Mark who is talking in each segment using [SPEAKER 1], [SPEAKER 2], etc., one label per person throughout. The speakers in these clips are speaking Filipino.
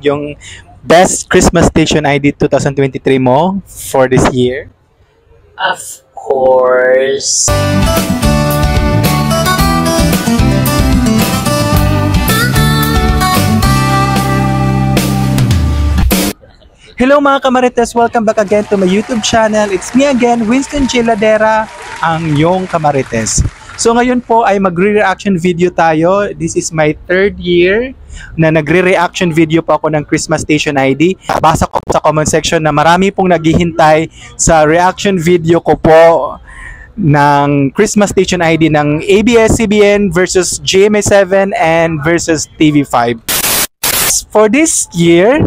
[SPEAKER 1] yung Best Christmas Station ID 2023 mo for this year?
[SPEAKER 2] Of course.
[SPEAKER 1] Hello mga kamarites! Welcome back again to my YouTube channel. It's me again, Winston J. Ladera, ang iyong kamarites. So ngayon po ay magre-reaction video tayo. This is my 3rd year na nagre-reaction video po ako ng Christmas Station ID. Basa ko sa comment section na marami pong naghihintay sa reaction video ko po ng Christmas Station ID ng ABS-CBN versus GMA7 and versus TV5. For this year,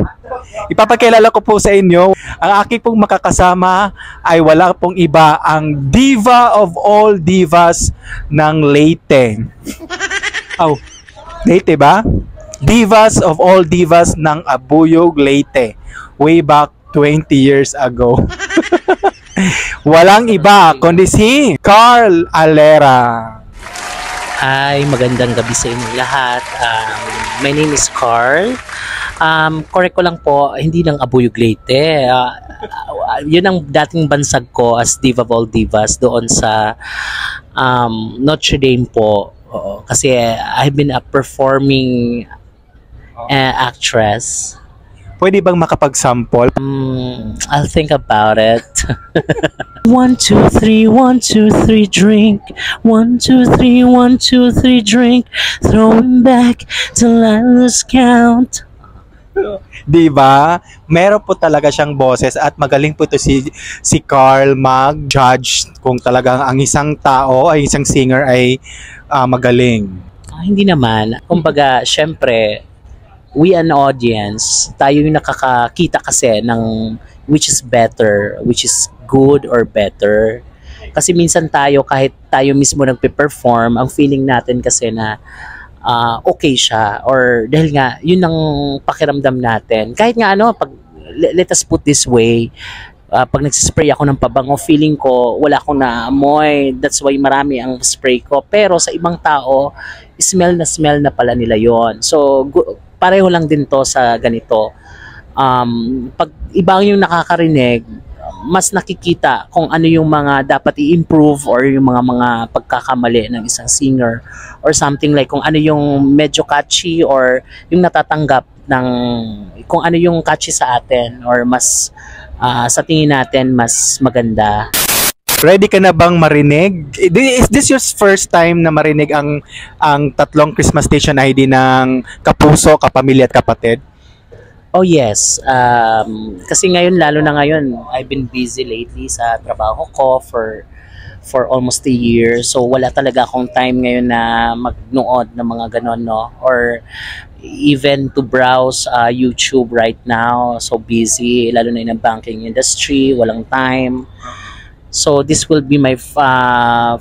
[SPEAKER 1] ipapakilala ko po sa inyo, ang aking pong makakasama ay wala pong iba, ang diva of all divas ng Leyte. Oh, Leyte ba? Divas of all divas ng Abuyog, Leyte. Way back 20 years ago. Walang iba kundi si Carl Alera.
[SPEAKER 2] Hi, magandang gabi sa inyo lahat. My name is Carl. Correct ko lang po, hindi ng Abuyog Leyte. Yun ang dating bansag ko as Diva of all Divas doon sa Notre Dame po. Kasi I've been a performing actress.
[SPEAKER 1] Pwede bang makapag-sample?
[SPEAKER 2] I'll think about it. 1, 2, 3, 1, 2, 3, drink. 1, 2, 3, 1, 2, 3, drink. Throwing back till I lose count.
[SPEAKER 1] Diba? Meron po talaga siyang boses at magaling po to si Carl mag-judge kung talagang ang isang tao ay isang singer ay magaling.
[SPEAKER 2] Hindi naman. Kumbaga, syempre, we an audience, tayo yung nakakakita kasi ng which is better, which is good or better. Kasi minsan tayo, kahit tayo mismo nagpe-perform, ang feeling natin kasi na okay siya, or dahil nga yun ang pakiramdam natin. Kahit nga let us put this way, pag nagsispray ako ng pabango, feeling ko wala akong naamoy, that's why marami ang spray ko. Pero sa ibang tao, smell na pala nila yon. So pareho lang din to sa ganito. Pag ibang yung nakakarinig, mas nakikita kung ano yung mga dapat i-improve or yung mga pagkakamali ng isang singer or something, like kung ano yung medyo catchy or yung natatanggap ng kung ano yung catchy sa atin or mas sa tingin natin mas maganda.
[SPEAKER 1] Ready ka na bang marinig? Is this your first time na marinig ang tatlong Christmas Station ID ng Kapuso, Kapamilya at Kapatid?
[SPEAKER 2] Oh yes. Kasi ngayon, lalo na ngayon, I've been busy lately sa trabaho ko for almost a year. So wala talaga akong time ngayon na magnood ng mga ganon, no? Or even to browse YouTube right now. So busy, lalo na in the banking industry, walang time. So this will be my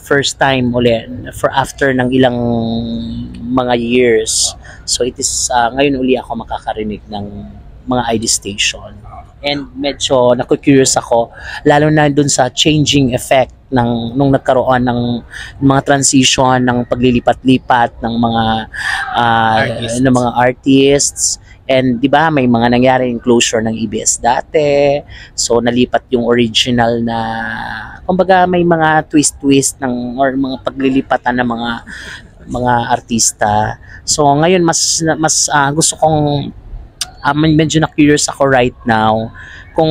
[SPEAKER 2] first time ulit for after ng ilang mga years. So it is ngayon uli ako makakarinig ng mga ID station. And medyo naku-curious ako lalo na dun sa changing effect nung nagkaroon ng mga transition ng paglilipat-lipat ng mga artists. And 'di ba may mga nangyari yung closure ng EBS dati. So nalipat yung original na, kumbaga may mga twist or mga paglilipatan ng mga artista. So ngayon mas gusto kong medyo na-curious ako right now kung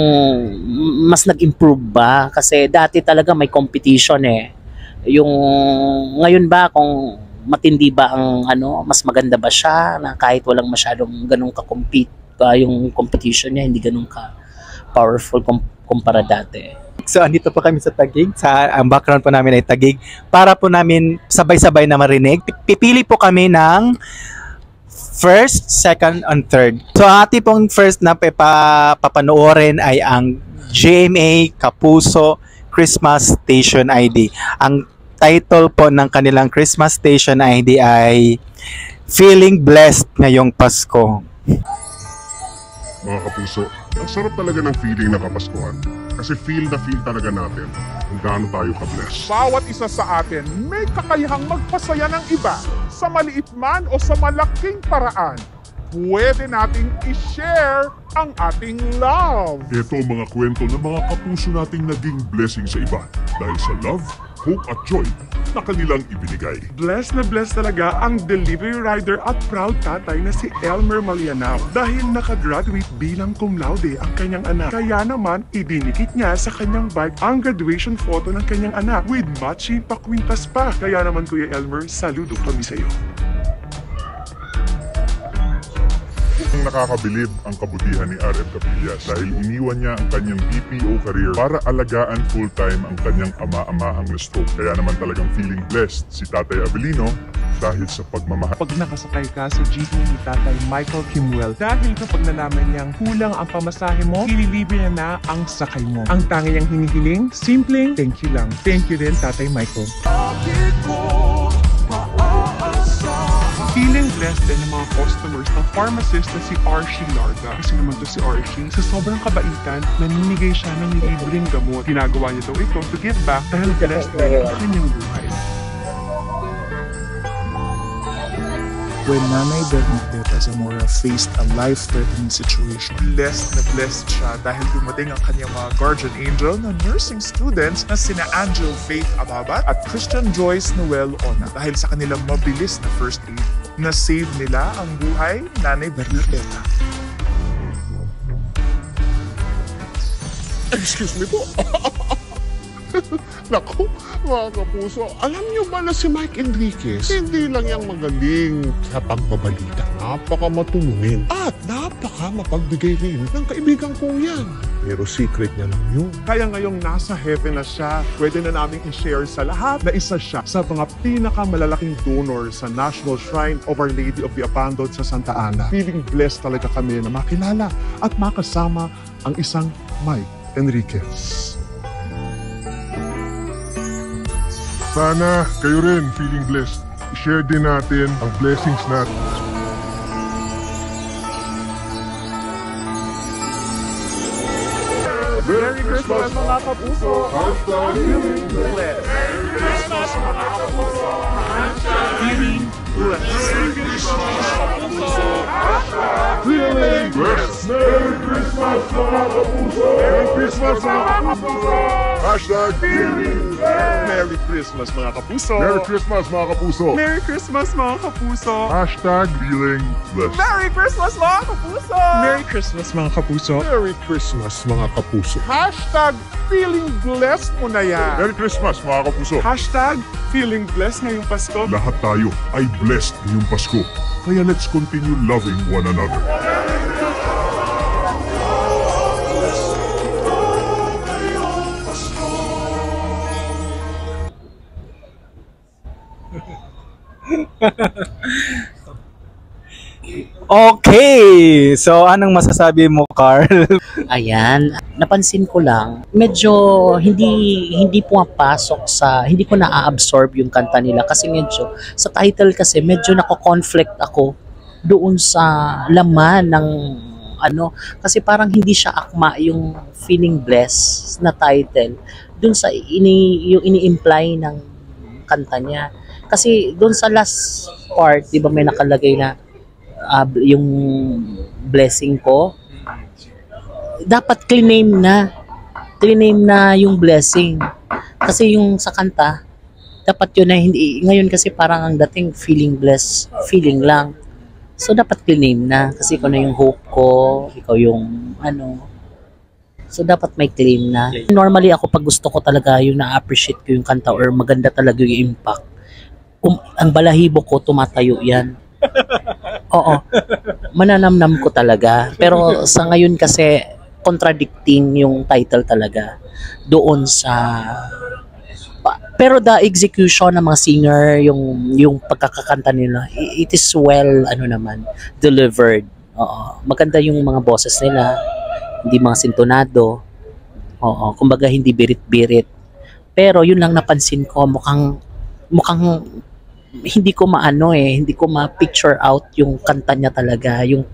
[SPEAKER 2] mas nag-improve ba, kasi dati talaga may competition Yung ngayon ba kung matindi ba ang mas maganda ba siya na kahit walang masyadong ganun ka-compete yung competition niya, hindi ganun ka powerful kumpara dati.
[SPEAKER 1] So andito po kami sa Taguig, ang background po namin ay Taguig, para po namin sabay-sabay na marinig. Pipili po kami ng first, second, and third. So ating pong first na papanoorin ay ang GMA Kapuso Christmas Station ID. Ang title po ng kanilang Christmas Station ID ay Feeling Blessed Ngayong Pasko.
[SPEAKER 3] Mga kapuso, ang sarap talaga ng feeling na Kapaskuhan. Kasi feel talaga natin kung gaano tayo ka-bless.
[SPEAKER 4] Bawat isa sa atin may kakayahang magpasaya ng iba sa maliit man o sa malaking paraan. pwede nating i-share ang ating love.
[SPEAKER 3] Ito ang mga kwento ng mga kapuso nating naging blessing sa iba dahil sa love, hope at joy na kanilang ibinigay.
[SPEAKER 4] Blessed na blessed talaga ang delivery rider at proud tatay na si Elmer Malianao dahil nakagraduate bilang cum laude ang kanyang anak. Kaya naman, idinikit niya sa kanyang bike ang graduation photo ng kanyang anak with matching pakwintas pa. Kaya naman Kuya Elmer, saludo kami sa iyo.
[SPEAKER 3] Nakakabilib ang kabutihan ni RM Capillas dahil iniwan niya ang kanyang BPO career para alagaan full-time ang kanyang ama-amahang na stroke. Kaya naman talagang feeling blessed si Tatay Abelino dahil sa pagmamahal.
[SPEAKER 4] Pag nakasakay ka sa jeepney ni Tatay Michael Kimwell, dahil kapag nalaman niyang kulang ang pamasahe mo, ililibre niya na ang sakay mo. Ang tangi niyang hinihiling, simpleng thank you lang. Thank you din Tatay Michael. Feeling blessed din ng mga customers ng pharmacist na si Archie Larda. Kasi naman to si Archie, sa sobrang kabaitan, naninigay siya ng libreng gamot. Ginagawa niya daw ito to give back dahil blessed din ang kanyang buhay.
[SPEAKER 5] When Nanay Bernadette Zamora faced a life-threatening situation, blessed na blessed siya dahil dumating ang kanyang mga guardian angel na nursing students na sina Angel Faith Ababat at Christian Joyce Noel Ona. Dahil sa kanilang mabilis na first aid, na-save nila ang buhay Nanay Bernadette.
[SPEAKER 3] Excuse me po. Naku, mga kapuso, alam niyo ba na si Mike Enriquez, hindi lang yang magaling sa pagbabalita, napaka-matulungin at napaka-mapagbigay rin ng kaibigan ko yan. Pero secret niya lang yun.
[SPEAKER 4] Kaya ngayong nasa heaven na siya, pwede na namin i-share sa lahat na isa siya sa mga pinakamalalaking donor sa National Shrine of Our Lady of the Abandoned sa Santa Ana. Feeling blessed talaga kami na makilala at makasama ang isang Mike Enriquez.
[SPEAKER 3] Sana kayo rin feeling blessed. I-share din natin ang blessings natin.
[SPEAKER 4] Merry Christmas mga kapuso! Feeling blessed! Merry Christmas mga kapuso! Feeling blessed! Merry Christmas mga kapuso! Feeling blessed! Merry Christmas mga kapuso! Merry Christmas mga kapuso!
[SPEAKER 3] Hashtag
[SPEAKER 4] Feeling blessed! Merry Christmas mga kapuso!
[SPEAKER 3] Merry Christmas mga kapuso!
[SPEAKER 4] Merry Christmas mga kapuso!
[SPEAKER 3] Hashtag feeling blessed.
[SPEAKER 4] Merry Christmas mga kapuso! Merry Christmas mga kapuso!
[SPEAKER 3] Merry Christmas mga kapuso.
[SPEAKER 4] Hashtag feeling blessed mo na yan!
[SPEAKER 3] Merry Christmas mga kapuso.
[SPEAKER 4] Hashtag feeling blessed ngayong Pasko.
[SPEAKER 3] Lahat tayo ay blessed ngayong Pasko. Kaya let's continue loving one another.
[SPEAKER 1] Okay! So, anong masasabi mo, Carl?
[SPEAKER 2] Ayan, napansin ko lang, medyo hindi pumapasok sa, hindi ko na-absorb yung kanta nila kasi medyo, sa title kasi medyo nako-conflict ako doon sa laman ng ano, kasi parang hindi siya akma yung feeling blessed na title doon sa yung ini-imply ng kanta niya. Kasi doon sa last part, di ba may nakalagay na yung blessing ko, dapat clean name na yung blessing. Kasi yung sa kanta, dapat yun na hindi, ngayon kasi parang ang dating feeling blessed, feeling lang. So dapat clean name na, kasi ikaw na yung hope ko, ikaw yung ano. So dapat may claim na. Normally ako pag gusto ko talaga yung na-appreciate ko yung kanta or maganda talaga yung impact, ang balahibo ko tumatayo yan. Oo. Mananamnam ko talaga. Pero sa ngayon kasi contradicting yung title talaga doon sa pero the execution ng mga singer, yung pagkakakanta nila, it is well delivered. Oo. Maganda yung mga boses nila, hindi mga sintonado. Oo, kumbaga hindi birit-birit. Pero yun lang napansin ko, mukhang hindi ko hindi ko ma-picture out yung kanta niya talaga, yung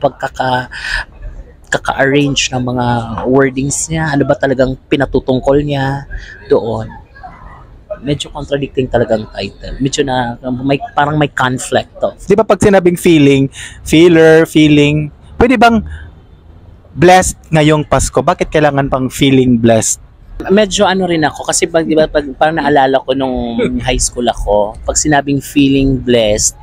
[SPEAKER 2] kaka-arrange ng mga wordings niya, ano ba talagang pinatutungkol niya doon. medyo contradicting talagang title. Medyo na, parang may conflict of.
[SPEAKER 1] Di ba pag sinabing feeling, feeling, pwede bang blessed ngayong Pasko? Bakit kailangan pang feeling blessed?
[SPEAKER 2] Medyo ano rin ako kasi pag, di ba, parang naalala ko nung high school ako, pag sinabing feeling blessed,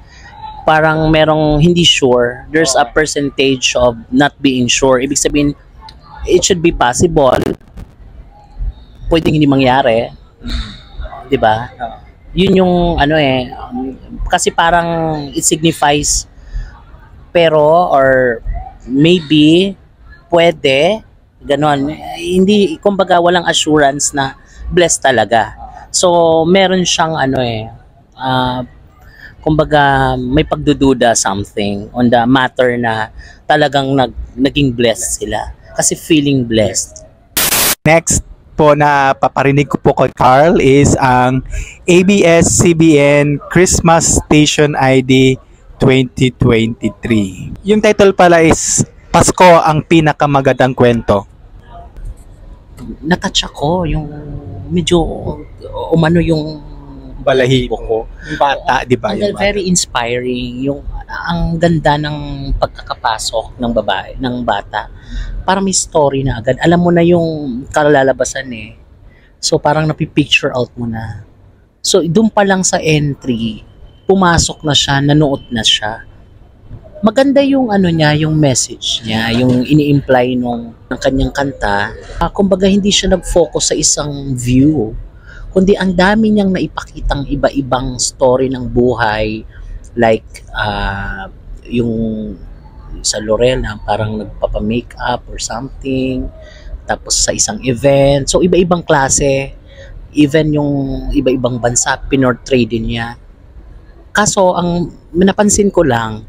[SPEAKER 2] parang merong hindi sure. There's a percentage of not being sure. Ibig sabihin, it should be possible. Pwedeng hindi mangyari. Di ba? Yun yung ano kasi parang it signifies pero or maybe, pwede, ganon. Hindi, kumbaga walang assurance na blessed talaga. So, meron siyang kumbaga may pagdududa something on the matter na talagang naging blessed sila. Kasi feeling blessed.
[SPEAKER 1] Next po na paparinig ko po kay Carl is ang ABS-CBN Christmas Station ID 2023. Yung title pala is Pasko ang pinakamagandang kwento.
[SPEAKER 2] Natouch ako yung medyo umano yung
[SPEAKER 1] Balahibo ko. Yung bata, di ba? Yung bata.
[SPEAKER 2] Very inspiring. Yung ang ganda ng pagkakapasok ng babae, ng bata. Parang may story na agad. Alam mo na yung kalalabasan So parang napipicture out mo na. So doon pa lang sa entry, pumasok na siya, nanuot na siya. Maganda yung niya, yung message niya, yung ini-imply ng kanyang kanta. Kumbaga hindi siya nag-focus sa isang view, kundi ang dami niyang naipakitang iba-ibang story ng buhay, like yung sa Laurel na parang nagpapa-makeup or something, tapos sa isang event. So iba-ibang klase, even yung iba-ibang bansa, pinortray din niya. Kaso ang napansin ko lang,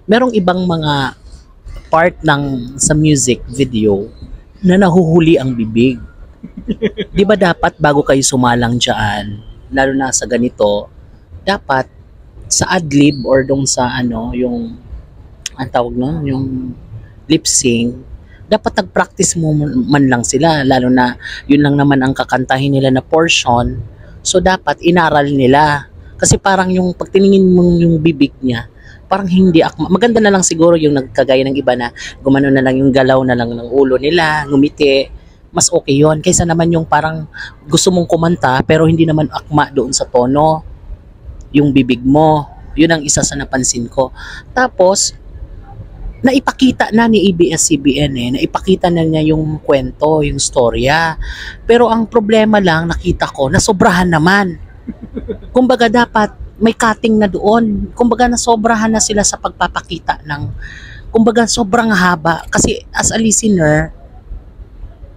[SPEAKER 2] merong ibang mga part sa music video na nahuhuli ang bibig. Di ba dapat bago kayo sumalang dyan, lalo na sa ganito, dapat sa adlib or dong sa yung ang tawag nun, yung lip sync, dapat nag-practice mo man lang sila, lalo na yun lang naman ang kakantahin nila na portion. So dapat inaral nila. Kasi parang yung pagtiningin mo yung bibig niya, parang hindi akma. Maganda na lang siguro yung nagkagaya ng iba na gumano na lang yung galaw na lang ng ulo nila, ngumiti. Mas okay yon kaysa naman yung parang gusto mong kumanta pero hindi naman akma doon sa tono yung bibig mo. Yun ang isa sa napansin ko. Tapos naipakita na ni ABS-CBN naipakita na niya yung kwento, yung storya. Pero ang problema lang nakita ko, nasobrahan naman. Kumbaga dapat may cutting na doon. Kumbaga nasobrahan na sila sa pagpapakita ng, kumbaga sobrang haba. Kasi as a listener,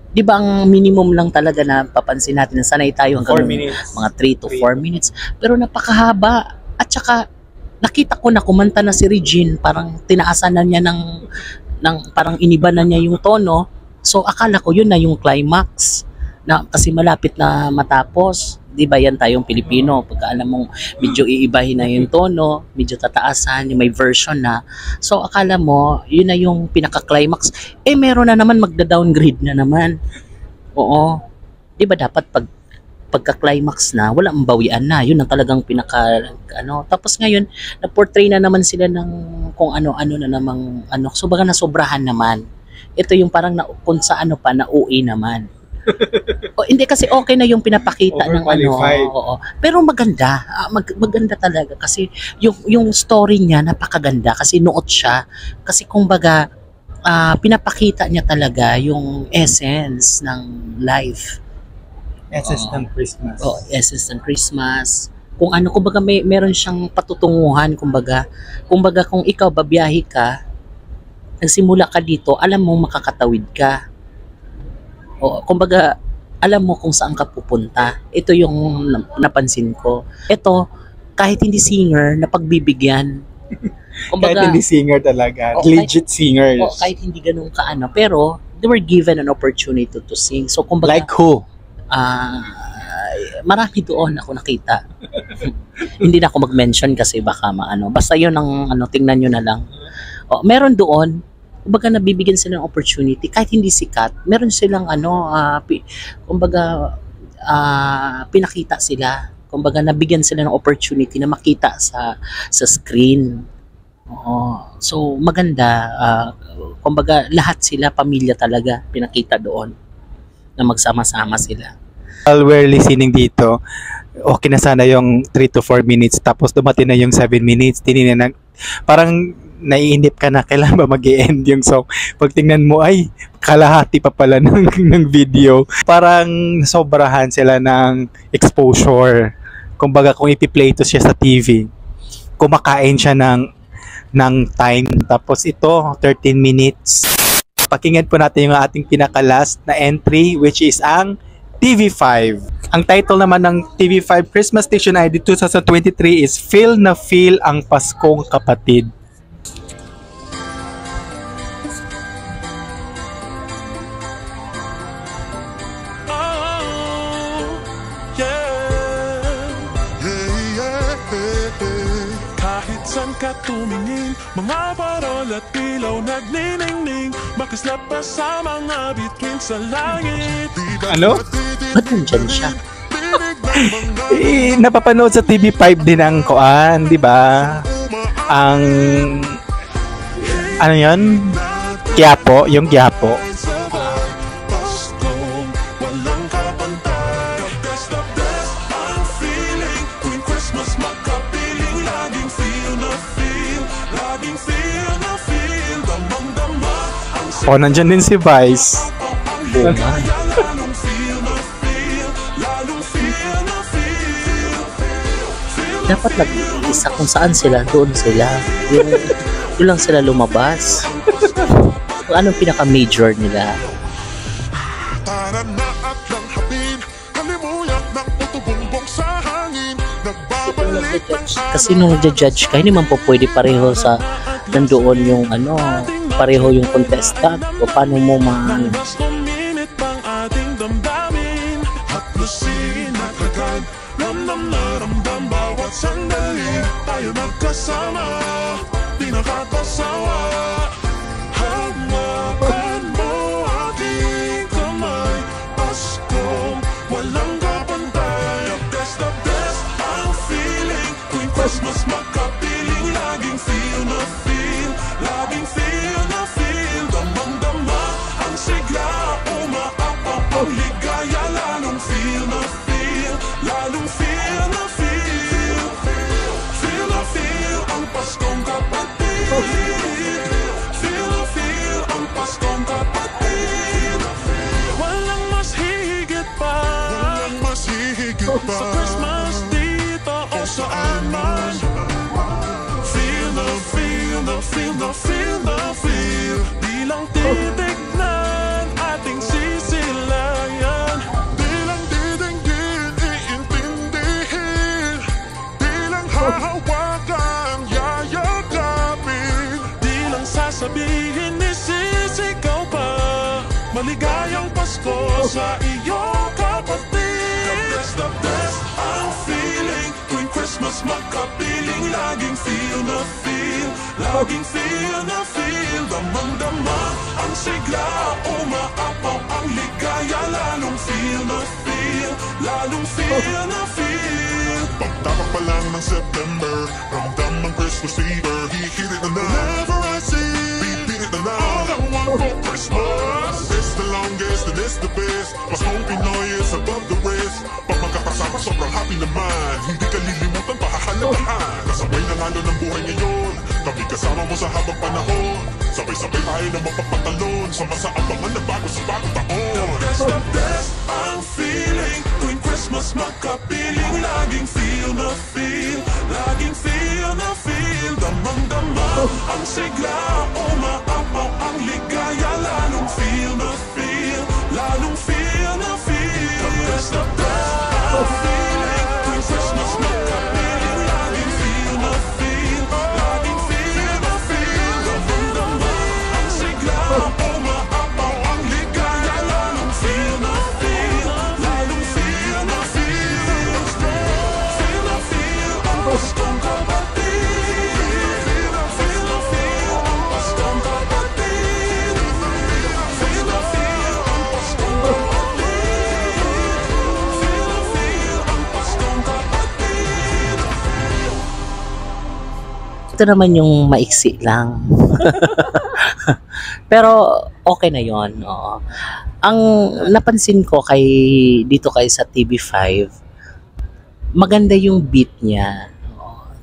[SPEAKER 2] di ba ang minimum lang talaga na papansin natin, sanay tayo hanggang mga 3 to 4 minutes. Pero napakahaba. At saka nakita ko na kumanta na si Regine, parang tinaasan na niya ng parang iniba na niya yung tono. So akala ko yun na yung climax. Na, kasi malapit na matapos. Di ba yan tayong Pilipino, pagka alam mong medyo iibahin na yung tono, medyo tataasan, yung may version na. So akala mo, yun na yung pinaka-climax. Meron na naman magda-downgrade na naman. Oo. Di ba dapat pagka-climax na, wala ang bawian na. Yun ang talagang Tapos ngayon, na-portray na naman sila ng kung ano-ano na namang So baga nasobrahan naman. Ito yung parang kung sa pa, na-uwi naman. Hindi kasi okay na yung pinapakita ng oo. Pero maganda, maganda talaga kasi yung story niya napakaganda kasi nuot siya. Kasi kumbaga pinapakita niya talaga yung essence ng life.
[SPEAKER 1] Essence ng Christmas.
[SPEAKER 2] Essence ng Christmas. Kung kumbaga meron siyang patutunguhan, kumbaga kung ikaw babiyahe ka, nagsimula ka dito, alam mo makakatawid ka. Kumbaga, alam mo kung saan ka pupunta. Ito yung napansin ko. Ito, kahit hindi singer, napagbibigyan.
[SPEAKER 1] Kumbaga, kahit hindi singer talaga. Legit singers.
[SPEAKER 2] Kahit hindi ganun pero they were given an opportunity to sing. So, kumbaga,
[SPEAKER 1] like who?
[SPEAKER 2] Marami doon ako nakita. Hindi na ako mag-mention kasi baka Basta yun ang tingnan nyo na lang. Meron doon, kumbaga nabibigyan sila ng opportunity kahit hindi sikat, meron silang kumbaga pinakita sila. Kumbaga nabigyan sila ng opportunity na makita sa screen. Oo. So maganda, kumbaga lahat sila pamilya talaga pinakita doon na magsama-sama sila.
[SPEAKER 1] While we're listening dito, okay na sana yung 3 to 4 minutes tapos dumating na yung 7 minutes. Tinignan na, parang naiinip ka na kailan ba mag-i-end yung song. Pag tingnan mo ay kalahati pa pala ng video. Parang sobrahan sila ng exposure. Kumbaga kung ipi-play to siya sa TV, kumakain siya ng time. Tapos ito 13 minutes. Pakinggan po natin yung ating pinaka-last na entry, which is ang TV5. Ang title naman ng TV5 Christmas Station ID 2023 is Feel na Feel ang Paskong Kapatid.
[SPEAKER 4] Kahit saan ka tumingin, mga parol at ilaw nagniningning, makislap pa sa mga bituin sa langit.
[SPEAKER 1] Ano?
[SPEAKER 2] Ba't nandyan siya?
[SPEAKER 1] Napapanood sa TV5 din ang koan, di ba? Ang ano 'yon? Quiapo, yung Quiapo. Oh, nandyan din si Vice.
[SPEAKER 2] Oo nga. Dapat nag-iisa kung saan sila, doon sila. Doon lang sila lumabas. Anong pinaka-major nila?
[SPEAKER 3] Tara na at lang hapin, halimuyak ng utubumbong sa hangin. Nagbabalik ng
[SPEAKER 2] Kasi nung nagja-judge ka, hindi man po pwede pareho sa nandoon yung pareho yung contestant o paano mo
[SPEAKER 4] mas kuminit pang ating damdamin. Haplusin at agad, ramdam na ramdam bawat sandali. Tayo magkasama, di nakakasawa. Hawakan mo aking kamay, Paskong walang kapantay. The best ang feeling, tuwing Christmas magkapiling. Laging feel na feel, laging feel na feel. Damang-dama ang sigla, umaapaw ang ligaya. Lalong feel na feel, lalong feel na feel. Feel na feel ang Paskong kapatid. Feel na feel ang Paskong kapatid. Walang mas higit pa,
[SPEAKER 3] walang mas hihigit pa
[SPEAKER 4] sa Christmas dito o saan man. Feel na feel na feel na feel na feel. Di lang titignan, ating sisilayan.
[SPEAKER 3] Di lang didinggin, iintindihin. Di lang hahawakan, yayakapin.
[SPEAKER 4] Di lang sasabihin, isisigaw pa. Maligayang Pasko sa iyo, kapatid. The best ang feeling, tuwing Christmas magkapiling. Laging feel na feel, laging feel na feel. Damang-dama ang sigla, umaapaw ang ligaya. Lalong feel na feel, lalong feel na feel.
[SPEAKER 3] Pagtapak pa lang ng September, ramdam ang Christmas fever. Hihit it na na, whenever I see, beat it na na. All I want for Christmas, it's the longest and it's the best. Paskong Pinoy is above the rest. Pag magkakasama sobrang happy naman, hindi ka lilimutan pahahalagahan. Kasabay na lalo ng buhay ngayon, kami kasama mo sa habang panahon. Sabay-sabay tayo na mapapatalon, sama sa abangan na bago sa bagong taon.
[SPEAKER 4] The best ang feeling, tuwing Christmas magkapiling. Laging feel na feel, laging feel na feel. Damang-dama ang sigla, umaapaw ang ligaya. Lalong feel na feel, lalong feel na feel. The best ang feeling, tuwing Christmas magkapiling. Laging feel na feel, laging feel na feel. Damang-dama ang sigla, umaapaw ang ligaya. Lalong feel na feel, lalong feel na feel. Feel na feel ang Paskong kapatid. Feel na feel ang Paskong kapatid.
[SPEAKER 2] Ito naman yung maiksi lang. Pero okay na yon. Oo. Ang napansin ko dito kay sa TV5, maganda yung beat niya.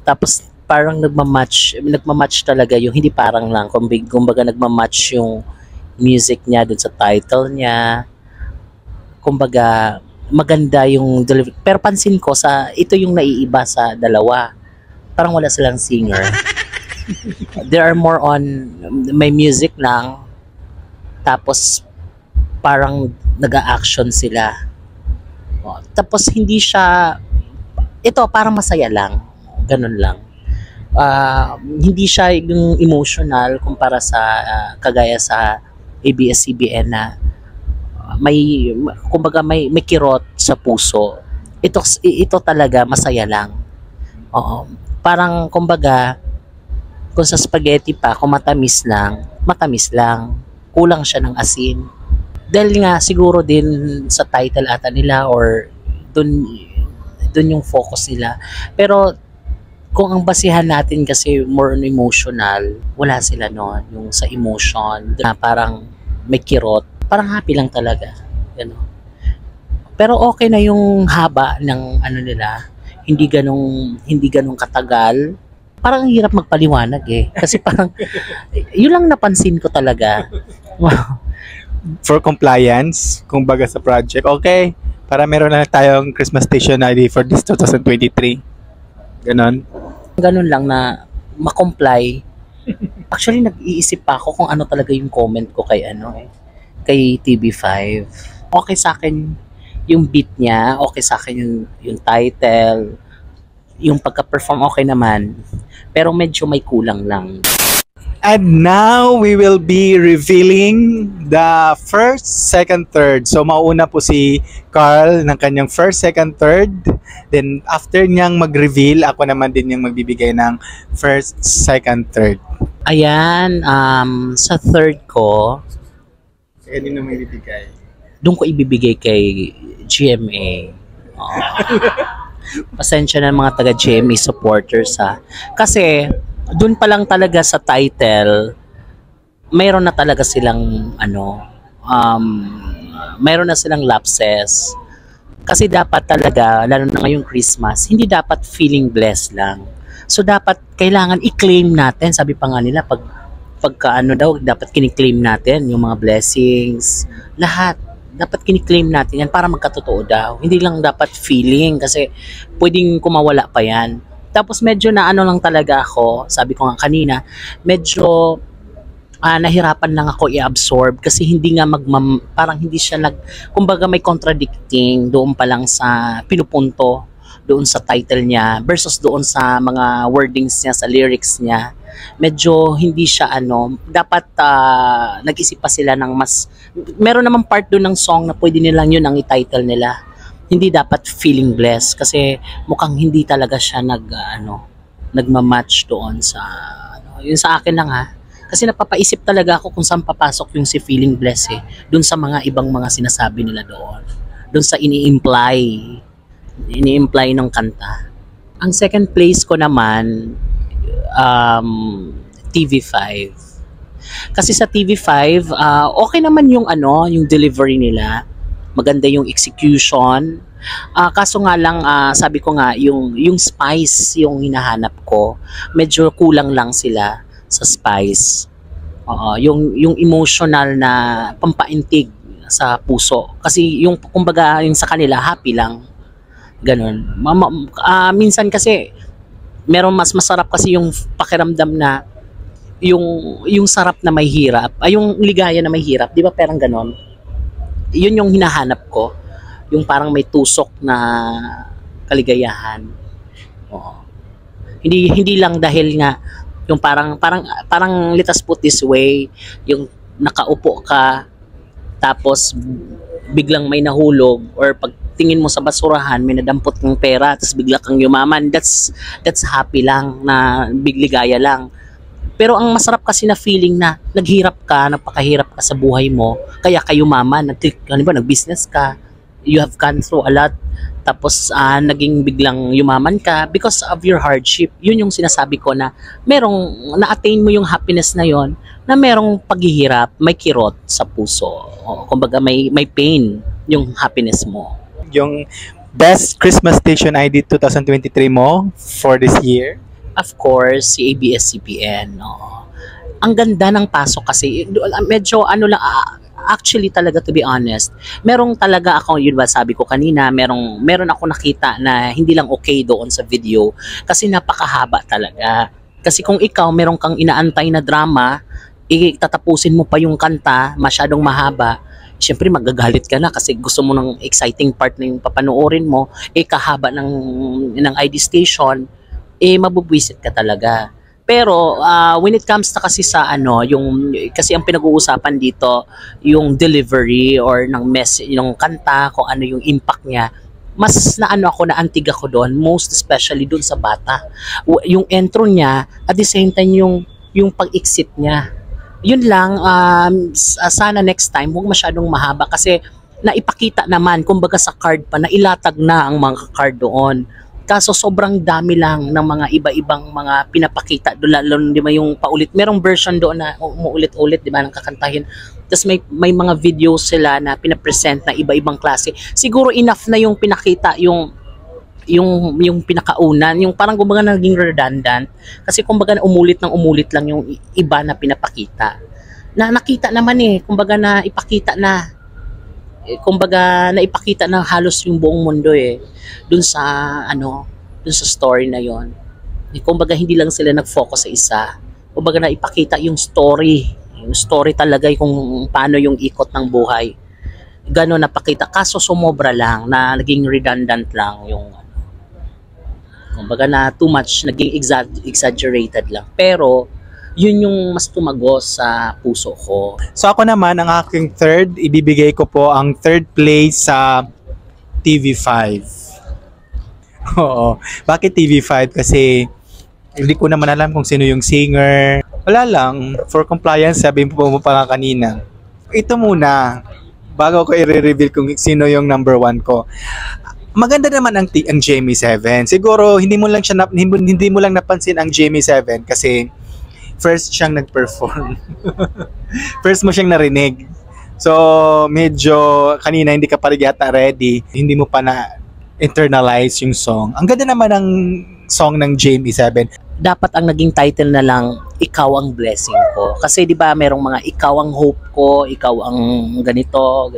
[SPEAKER 2] Tapos parang nagmamatch talaga yung hindi parang lang, kumbaga nagmamatch yung music niya dun sa title niya. Kumbaga maganda yung delivery. Pero pansin ko ito yung naiiba sa dalawa. Parang wala silang singer. There are more on may music lang. Tapos parang nag-a-action sila. Tapos hindi siya ito parang masaya lang. Ganun lang. Hindi siya yung emotional kumpara sa kagaya sa ABS-CBN na kumbaga may kirot sa puso. Ito talaga masaya lang. Oo. Parang kumbaga kung sa spaghetti pa, kung matamis lang. Kulang siya ng asin. Dahil nga siguro din sa title ata nila or dun yung focus nila. Pero kung ang basihan natin kasi more on emotional, wala sila noon. Yung sa emotion, na parang may kirot, parang happy lang talaga. You know? Pero okay na yung haba ng ano nila. Hindi ganong katagal. Parang ang hirap magpaliwanag eh. Kasi parang, yun lang napansin ko talaga. Wow.
[SPEAKER 1] For compliance, kumbaga sa project, okay, para meron na tayong Christmas station ID for this 2023. Ganon.
[SPEAKER 2] Ganon lang na ma-comply. Actually, nag-iisip pa ako kung ano talaga yung comment ko kay TV5. Okay sa akin yung beat niya, okay sa akin yung title, yung pagka-perform okay naman. Pero medyo may kulang lang.
[SPEAKER 1] And now, we will be revealing the first, second, third. So, mauna po si Carl ng kanyang first, second, third. Then, after niyang mag-reveal, ako naman din yung magbibigay ng first, second, third.
[SPEAKER 2] Ayan, sa third ko,
[SPEAKER 1] Kaya din na may bibigay.
[SPEAKER 2] doon ko ibibigay kay GMA. Pasensya na mga taga-GMA supporters ha. Kasi, doon pa lang talaga sa title, mayroon na talaga silang mayroon na silang lapses. Kasi dapat talaga, lalo na ngayong Christmas, hindi dapat feeling blessed lang. So dapat kailangan i-claim natin, sabi pa nga nila, pagka dapat kini-claim natin yung mga blessings, lahat. Dapat kini-claim natin yan para magkatotoo daw. Hindi lang dapat feeling kasi pwedeng kumawala pa yan. Tapos medyo na lang talaga ako, sabi ko nga kanina, medyo nahirapan lang ako i-absorb kasi hindi nga parang hindi siya kumbaga may contradicting doon pa lang sa pinupunto doon sa title niya versus doon sa mga wordings niya, sa lyrics niya. Medyo hindi siya dapat nag-isip pa sila ng meron naman part doon ng song na pwede nilang yun ang i-title nila. Hindi dapat feeling blessed kasi mukhang hindi talaga siya nagma-match doon sa yun sa akin lang ha. Kasi napapaisip talaga ako kung saan papasok yung si feeling blessed doon sa mga ibang mga sinasabi nila doon. Doon sa ini-imply ng kanta. Ang second place ko naman TV5. Kasi sa TV5, okay naman yung delivery nila. Maganda yung execution. Kaso nga lang, sabi ko nga, yung spice yung hinahanap ko. Medyo kulang lang sila sa spice. Yung emotional na pampaintig sa puso. Kasi kumbaga yung sa kanila, happy lang. Ganun. Minsan kasi, meron mas masarap kasi yung pakiramdam na yung sarap na may hirap, yung ligaya na may hirap, di ba parang ganon? Yun yung hinahanap ko, yung parang may tusok na kaligayahan. Hindi lang dahil nga yung parang let us put this way, yung nakaupo ka tapos biglang may nahulog or pag tingin mo sa basurahan may nadampot ng pera tapos bigla kang yumaman, that's happy lang, na bigligaya lang. Pero ang masarap kasi na feeling na naghirap ka, napakahirap ka sa buhay mo, kaya kayo yumaman, nag-business ka, you have gone through a lot, tapos naging biglang yumaman ka because of your hardship. Yun yung sinasabi ko na na-attain mo yung happiness na yon, na merong paghihirap, may kirot sa puso. Kumbaga may pain yung happiness mo.
[SPEAKER 1] Yung best Christmas station ID 2023 mo for this year?
[SPEAKER 2] Of course, si ABS-CBN. Ang ganda ng pasok kasi, medyo actually talaga, to be honest, merong talaga ako, yun ba sabi ko kanina, meron ako nakita na hindi lang okay doon sa video kasi napakahaba talaga. Kasi kung ikaw meron kang inaantay na drama, tatapusin mo pa yung kanta, masyadong mahaba, syempre magagalit ka na kasi gusto mo ng exciting part na yung papanoorin mo, kahaba ng ID station, mabubwisit ka talaga. Pero when it comes na kasi sa kasi ang pinag-uusapan dito, yung delivery or ng message, yung kanta, kung ano yung impact niya, mas naantig ako doon, most especially doon sa bata. Yung intro niya, at the same time yung pag-exit niya. Yun lang, sana next time huwag masyadong mahaba kasi naipakita naman, kumbaga sa card pa, nailatag na ang mga card doon. Kaso sobrang dami lang ng mga iba-ibang mga pinapakita doon, lalo di ba yung paulit. Merong version doon na umuulit-ulit, di ba, nang kakantahin. Tapos may mga videos sila na pinapresent na iba-ibang klase. Siguro enough na yung pinakita, yung pinakaunan, yung parang kumbaga naging redundant. Kasi kumbaga umulit lang yung iba na pinapakita. Na nakita naman kumbaga na ipakita na. Kumbaga naipakita na halos yung buong mundo dun sa story na yon. Kumbaga hindi lang sila nag-focus sa isa. Kumbaga naipakita yung story talaga kung paano yung ikot ng buhay. Gano'n napakita. Kaso sumobra lang na naging redundant lang yung kumbaga na too much, naging exaggerated lang. Pero yun yung mas tumagos sa puso ko.
[SPEAKER 1] So ako naman, ang aking third, ibibigay ko po ang third place sa TV5. Oo. Bakit TV5? Kasi hindi ko naman alam kung sino yung singer. Wala lang. For compliance, sabihin po mo pa nga kanina. Ito muna, bago ko i-reveal kung sino yung number 1 ko. Maganda naman ang Jamie 7. Siguro hindi mo lang napansin ang Jamie 7 kasi first siyang nag-perform. First mo siyang narinig. So, medyo kanina hindi ka pa yata ready. Hindi mo pa na-internalize yung song. Ang ganda naman ng song ng Jamie 7.
[SPEAKER 2] Dapat ang naging title na lang, Ikaw ang Blessing Ko. Kasi di ba merong mga ikaw ang hope ko, ikaw ang ganito.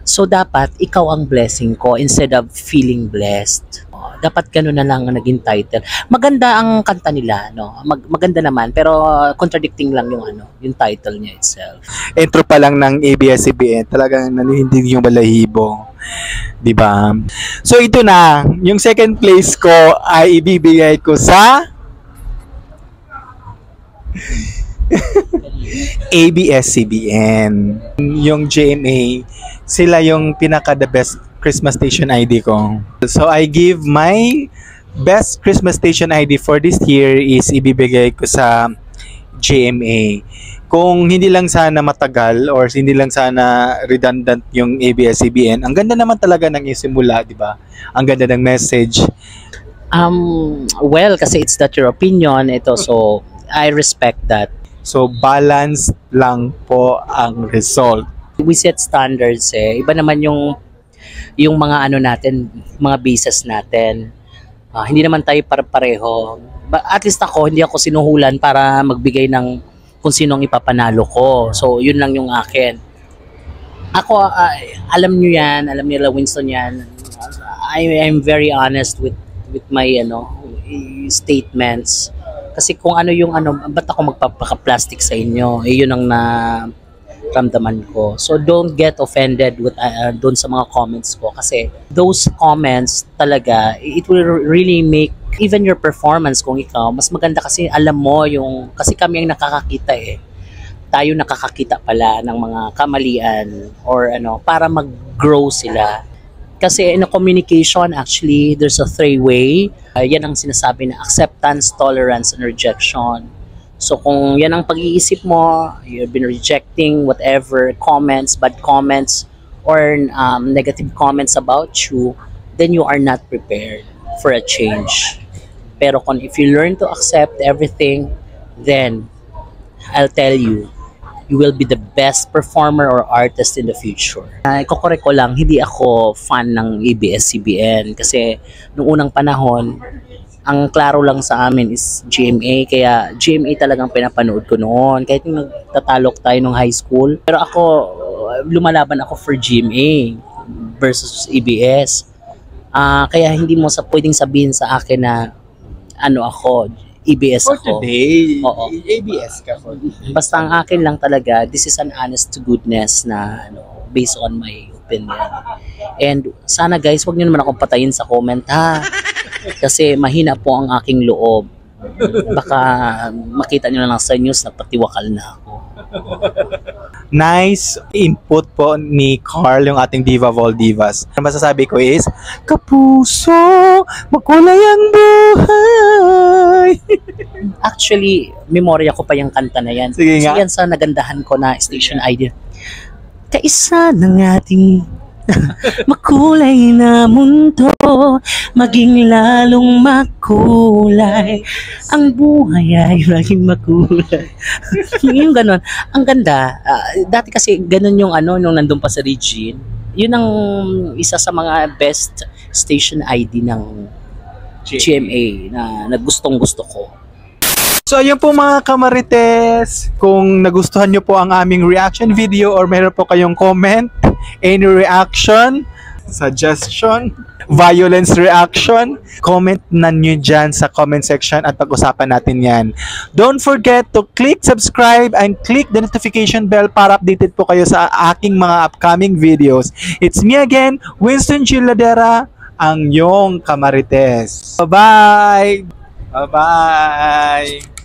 [SPEAKER 2] So dapat ikaw ang blessing ko instead of feeling blessed. Dapat gano'n na lang ang naging title. Maganda ang kanta nila, no? Maganda naman, pero contradicting lang yung title niya itself.
[SPEAKER 1] Intro pa lang ng ABS-CBN, talagang nanihindig yung balahibo. Diba? So ito na, yung second place ko ay ibibigay ko sa ABS-CBN. Yung GMA, sila yung pinaka-the best Christmas station ID ko. So I give my best Christmas station ID for this year is ibibigay ko sa GMA. Kung hindi lang sana matagal or hindi lang sana redundant yung ABS-CBN, ang ganda naman talaga ng isimula, di ba? Ang ganda ng message.
[SPEAKER 2] Well, kasi it's not your opinion, so I respect that.
[SPEAKER 1] So balance lang po ang result.
[SPEAKER 2] We set standards Iba naman yung mga natin, mga bases natin. Hindi naman tayo pareho. At least hindi ako sinuhulan para magbigay ng kung sinong ipapanalo ko. So, yun lang yung akin. Ako, alam nyo yan, alam nila Winston yan. I'm very honest with my statements. Kasi kung ba't ako magpapaka-plastic sa inyo? Yun ang ramdaman ko. So don't get offended with doon sa mga comments ko kasi those comments talaga, it will really make even your performance kung ikaw, mas maganda kasi alam mo kasi kami ang nakakakita tayo nakakakita pala ng mga kamalian or para mag-grow sila. Kasi in a communication, actually, there's a 3-way. Yan ang sinasabi na acceptance, tolerance, and rejection. So kung yan ang pag-iisip mo, you've been rejecting whatever comments, bad comments, or negative comments about you, then you are not prepared for a change. Pero if you learn to accept everything, then I'll tell you, you will be the best performer or artist in the future. Ikokorek ko lang, hindi ako fan ng ABS-CBN kasi noong unang panahon, ang klaro lang sa amin is GMA, kaya GMA talagang pinapanood ko noon. Kahit yung nagtatalok tayo nung high school. Pero ako, lumalaban ako for GMA versus ABS. Kaya hindi mo pwedeng sabihin sa akin na ano ako, ABS
[SPEAKER 1] For
[SPEAKER 2] ako.
[SPEAKER 1] today,
[SPEAKER 2] Oo.
[SPEAKER 1] ABS ka for
[SPEAKER 2] Basta ang akin lang talaga, this is an honest to goodness na based on my opinion. And sana guys, wag niyo naman akong patayin sa comment ha. Kasi mahina po ang aking loob. Baka makita niyo na lang sa news, nagpatiwakal na ako.
[SPEAKER 1] Nice input po ni Carl, yung ating Diva of all Divas. Ang masasabi ko is, kapuso, makulay ang buhay.
[SPEAKER 2] Actually, memorya ko pa yung kanta na yan.
[SPEAKER 1] Sige nga.
[SPEAKER 2] So yan sa nagandahan ko na station ID. Kaisa ng ating makulay na mundo, maging lalong makulay. Ang buhay ay maging makulay. Yung ganon. Ang ganda. Dati kasi ganon yung nung nandun pa sa Regine. Yun ang isa sa mga best station ID ng GMA na gustong gusto ko.
[SPEAKER 1] So ayun po mga kamarites, kung nagustuhan nyo po ang aming reaction video or meron po kayong comment, any reaction, suggestion, violence reaction, comment na nyo dyan sa comment section at pag-usapan natin yan. Don't forget to click subscribe and click the notification bell para updated po kayo sa aking mga upcoming videos. It's me again, Winston Chiladera, ang iyong kamarites. Bye-bye! Bye-bye!